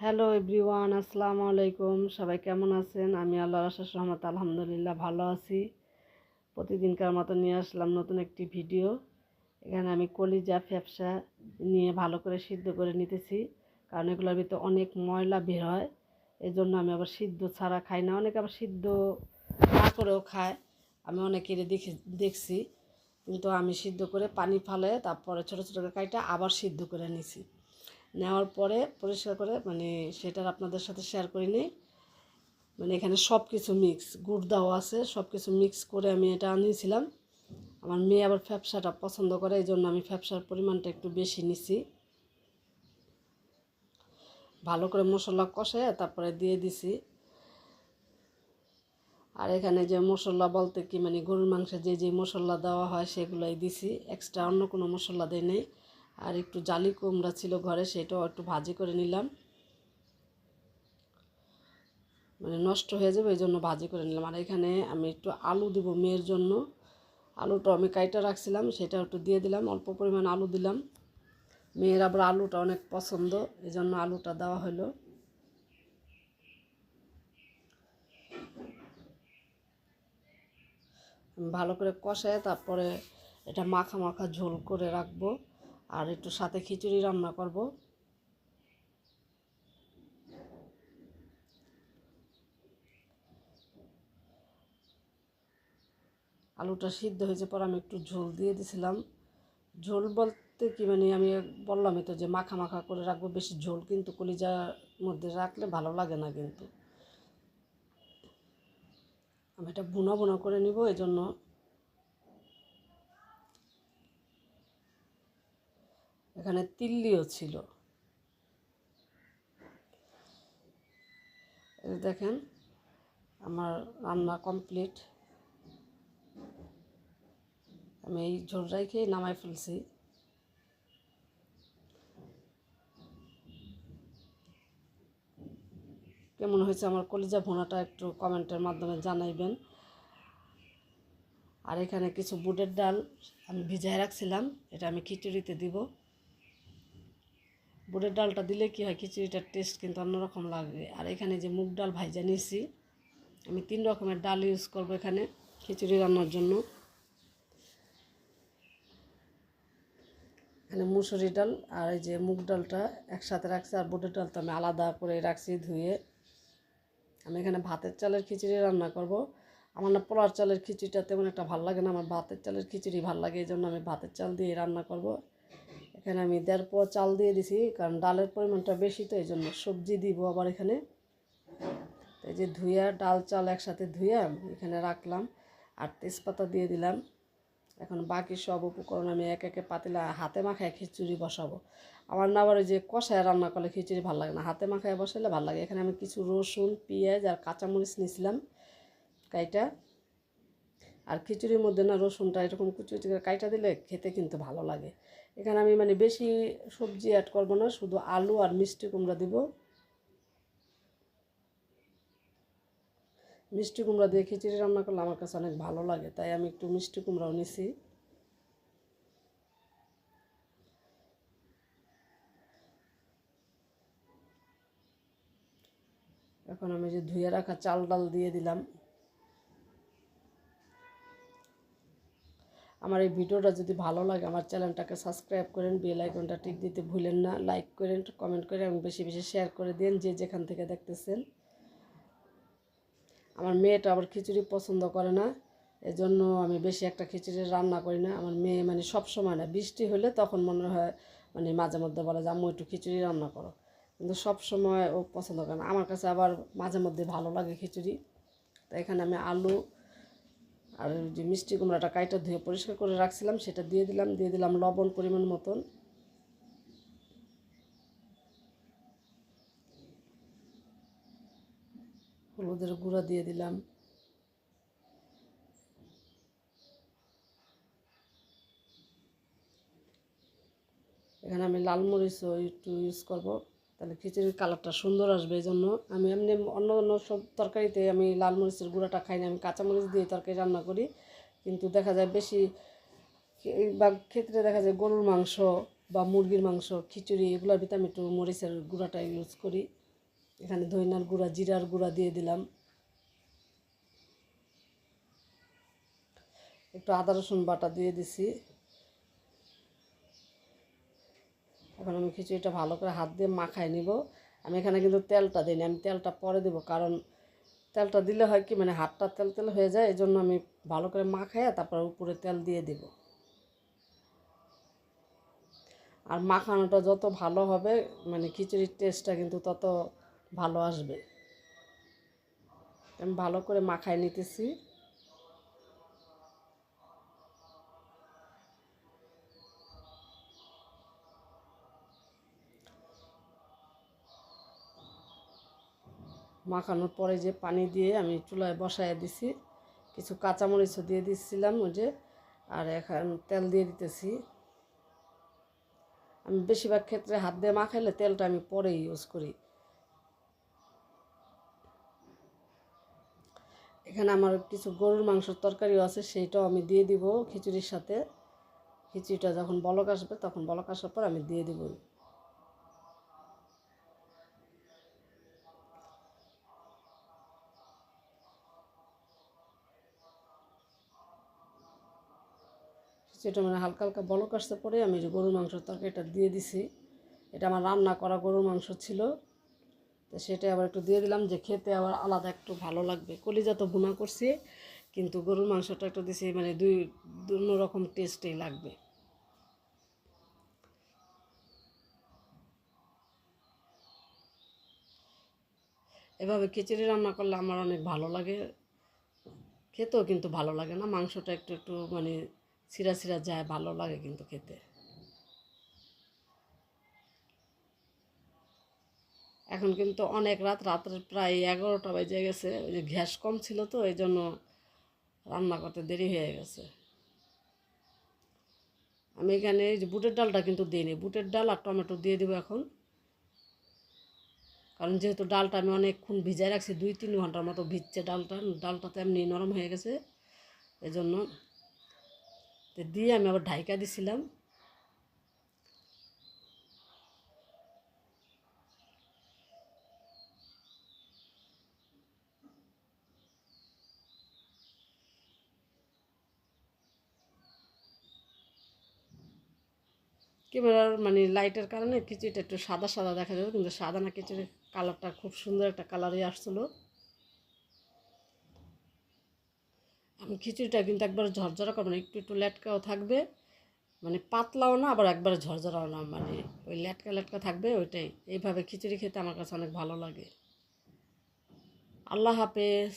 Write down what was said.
Hello everyone, আসসালামু আলাইকুম। সবাই কেমন আছেন? আমি আল্লাহর অশেষ রহমতে আলহামদুলিল্লাহ ভালো আছি। প্রতিদিনকার মতো নিয়ে আসলাম নতুন একটি ভিডিও। এখানে আমি কলিজা ফ্যাপসা নিয়ে ভালো করে সিদ্ধ করে নিতেছি, কারণ এগুলোর ভিতরে অনেক ময়লা বের হয়। এই জন্য আমি আবার সিদ্ধ ছাড়া খাই না, অনেকে আবার সিদ্ধ না করেও খায়। আমি অনেকেরই দেখছি, কিন্তু আমি সিদ্ধ করে পানি ফালে তারপরে ছোটো ছোটো করে কাইটা আবার সিদ্ধ করে নিছি। নেওয়ার পরে পরিষ্কার করে সেটার আপনাদের সাথে শেয়ার করে নিই। এখানে সব কিছু মিক্স, গুড় দেওয়া আছে, সব কিছু মিক্স করে আমি এটা আনিয়েছিলাম। আমার মেয়ে আবার ফ্যাপসাটা পছন্দ করে, এই জন্য আমি ফ্যাপসার পরিমাণটা একটু বেশি নিছি। ভালো করে মশলা কষে তারপরে দিয়ে দিছি। আর এখানে যে মশলা বলতে কি গরুর মাংসে যে মশলা দেওয়া হয় সেগুলোই দিছি, এক্সট্রা অন্য কোনো মশলা দেই নেই। আর একটু জালি কুমড়া ছিল ঘরে, সেটাও একটু ভাজি করে নিলাম, নষ্ট হয়ে যাবে এই জন্য ভাজি করে নিলাম। আর এখানে আমি একটু আলু দেব মেয়ের জন্য। আলুটা আমি কাইটা রাখছিলাম, সেটা একটু দিয়ে দিলাম, অল্প পরিমাণ আলু দিলাম। মেয়ের আবার আলুটা অনেক পছন্দ, এই জন্য আলুটা দেওয়া হলো। ভালো করে কষায় তারপরে এটা মাখা মাখা ঝোল করে রাখবো, আর একটু সাথে খিচুড়ি রান্না করব। আলুটা সিদ্ধ হয়েছে পর আমি একটু ঝোল দিয়ে দিছিলাম। ঝোল বলতে কি আমি বললামই তো যে মাখা মাখা করে রাখবো, বেশি ঝোল কিন্তু কলিজার মধ্যে রাখলে ভালো লাগে না। কিন্তু আমি এটা ভুনা ভুনা করে নিব, এই জন্য এখানে তিল্লিও ছিল। এই দেখেন আমার রান্না কমপ্লিট। আমি এই ঝোল রেখেই নামাই ফেলছি। কেমন হয়েছে আমার কলিজা ভুনাটা একটু কমেন্টের মাধ্যমে জানাইবেন। আর এখানে কিছু বুটের ডাল আমি ভিজায় রাখছিলাম, এটা আমি খিচুড়িতে দিব। বুটের ডালটা দিলে কি হয়, খিচুড়িটার টেস্ট কিন্তু অন্যরকম লাগবে। আর এখানে যে মুগ ডাল ভাইজা নিয়েছি, আমি 3 রকমের ডাল ইউজ করব এখানে খিচুড়ি রান্নার জন্য। এখানে মুসুরি ডাল আর এই যে মুগ ডালটা একসাথে রাখছি, আর বুটের ডাল তো আমি আলাদা করে রাখছি ধুয়ে। আমি এখানে ভাতের চালের খিচুড়ি রান্না করব। আমার না পোলার চালের খিচুড়িটা তেমন একটা ভালো লাগে না, আমার ভাতের চালের খিচুড়ি ভালো লাগে, এই জন্য আমি ভাতের চাল দিয়ে রান্না করব। এখানে আমি 1.5 পোয়া চাল দিয়ে দিছি, কারণ ডালের পরিমাণটা বেশি, তো এই জন্য সবজি দিব আবার এখানে। এই যে ধুইয়া ডাল চাল একসাথে ধুইয়া এখানে রাখলাম, আর তেজপাতা দিয়ে দিলাম। এখন বাকি সব উপকরণ আমি এক একে পাতিলা হাতে মাখায় খিচুড়ি বসাবো। আমার না আবার ওই যে কষায় রান্না করলে খিচুড়ি ভালো লাগে না, হাতে মাখায় বসালে ভালো লাগে। এখানে আমি কিছু রসুন, পেঁয়াজ আর কাঁচামরিচ নিয়েছিলাম কাইটা। আর খিচুড়ির মধ্যে না রসুনটা এরকম কুচি কুচি করে কাইটা দিলে খেতে কিন্তু ভালো লাগে। এখানে আমি বেশি সবজি অ্যাড করবো না, শুধু আলু আর মিষ্টি কুমড়া দিব। মিষ্টি কুমড়া দিয়ে খিচুড়ি রান্না করলে আমার কাছে অনেক ভালো লাগে, তাই আমি একটু মিষ্টি কুমড়াও নিছি। এখন আমি যে ধুয়ে রাখা চাল ডাল দিয়ে দিলাম। আমার এই ভিডিওটা যদি ভালো লাগে আমার চ্যানেলটাকে সাবস্ক্রাইব করেন, বেল আইকনটা টিক দিতে ভুলেন না, লাইক করেন, কমেন্ট করেন এবং বেশি বেশি শেয়ার করে দিন যে যেখান থেকে দেখতেছেন। আমার মেয়েটা আবার খিচুড়ি পছন্দ করে না, এজন্য আমি বেশি একটা খিচুড়ি রান্না করি না। আমার মেয়ে সব সময় না, বৃষ্টি হলে তখন মনে হয় মাঝে মধ্যে বলে যে আম্মু একটু খিচুড়ি রান্না করো, কিন্তু সব সময় ও পছন্দ করে না। আমার কাছে আবার মাঝে মধ্যে ভালো লাগে খিচুড়ি। তো এখানে আমি আলু আর যে মিষ্টি কুমড়াটা কাইটা ধুয়ে পরিষ্কার করে রাখছিলাম সেটা দিয়ে দিলাম লবণ পরিমাণ মতন। হলুদের গুঁড়া দিয়ে দিলাম। এখানে আমি লাল মরিচও একটু ইউজ করব, তাহলে খিচুড়ির কালারটা সুন্দর আসবে। এই জন্য আমি এমনি অন্য অন্য সব তরকারিতে আমি লাল মরিচের গুঁড়াটা খাই না, আমি কাঁচামরিচ দিয়ে তরকারি রান্না করি। কিন্তু দেখা যায় বেশি বা ক্ষেত্রে দেখা যায় গরুর মাংস বা মুরগির মাংস খিচুড়ি এগুলোর ভিতরে আমি একটু মরিচের গুঁড়াটা ইউজ করি। এখানে ধইনার গুঁড়া, জিরার গুঁড়া দিয়ে দিলাম, একটু আদা রসুন বাটা দিয়ে দিছি। এখন আমি খিচুড়িটা ভালো করে হাত দিয়ে মাখায় নিব। আমি এখানে কিন্তু তেলটা দিইনি, আমি তেলটা পরে দেবো, কারণ তেলটা দিলে হয় কি মানে হাতটা তেল তেল হয়ে যায়, এই জন্য আমি ভালো করে মাখায় তারপর উপরে তেল দিয়ে দেব। আর মাখানোটা যত ভালো হবে মানে খিচুড়ির টেস্টটা কিন্তু তত ভালো আসবে। আমি ভালো করে মাখায় নিতেছি। মাখানোর পরে যে পানি দিয়ে আমি চুলায় বসায় দিছি, কিছু কাঁচামরিচও দিয়ে দিচ্ছিলাম ওই যে, আর এখন তেল দিয়ে দিতেছি। আমি বেশিরভাগ ক্ষেত্রে হাত দিয়ে মাখাইলে তেলটা আমি পরে ইউজ করি। এখানে আমার কিছু গরুর মাংসের তরকারিও আছে, সেইটাও আমি দিয়ে দিব খিচুড়ির সাথে। খিচুড়িটা যখন বলক আসবে তখন বলক আসার পর আমি দিয়ে দিব। খিচুড়িটা মানে হালকা হালকা বলক আসতে পরে আমি যে গরুর মাংসের তরকারিটা দিয়ে দিছি। এটা আমার রান্না করা গরুর মাংস ছিল, তো সেটা আবার একটু দিয়ে দিলাম যে খেতে আবার আলাদা একটু ভালো লাগবে। কলিজা তো ভুনা করছি, কিন্তু গরুর মাংসটা একটু দিছি, মানে দুই রকম টেস্টেই লাগবে। এভাবে খিচুড়ি রান্না করলে আমার অনেক ভালো লাগে, খেতেও কিন্তু ভালো লাগে না, মাংসটা একটু একটু মানে ছিঁড়া ছিঁড়া যায়, ভালো লাগে কিন্তু খেতে। এখন কিন্তু অনেক রাত্রে প্রায় 11টা বেজে গেছে, ওই যে গ্যাস কম ছিল তো এই জন্য রান্না করতে দেরি হয়ে গেছে। আমি এখানে এই যে বুটের ডালটা কিন্তু দিইনি, বুটের ডাল আর টমেটো দিয়ে দেবো এখন, কারণ যেহেতু ডালটা আমি অনেকক্ষণ ভিজাই রাখছি, 2-3 ঘন্টার মতো ভিজছে ডালটা তো এমনি নরম হয়ে গেছে, এই জন্য দিয়ে আমি আবার ঢাইকা দিছিলাম। ক্যামেরার মানে লাইটের কারণে খিচুড়িটা একটু সাদা সাদা দেখা যাবে, কিন্তু সাদা না, খিচুড়ির কালারটা খুব সুন্দর একটা কালারই আসছিলো। আমি খিচুড়িটা কিন্তু একবার ঝরঝরা করবো না, একটু একটু লেটকাও থাকবে, মানে পাতলাও না আবার একবারে ঝরঝরাও না, মানে ওই লেটকা লেটকা থাকবে, ওইটাই। এইভাবে খিচুড়ি খেতে আমার কাছে অনেক ভালো লাগে। আল্লাহ হাফেজ।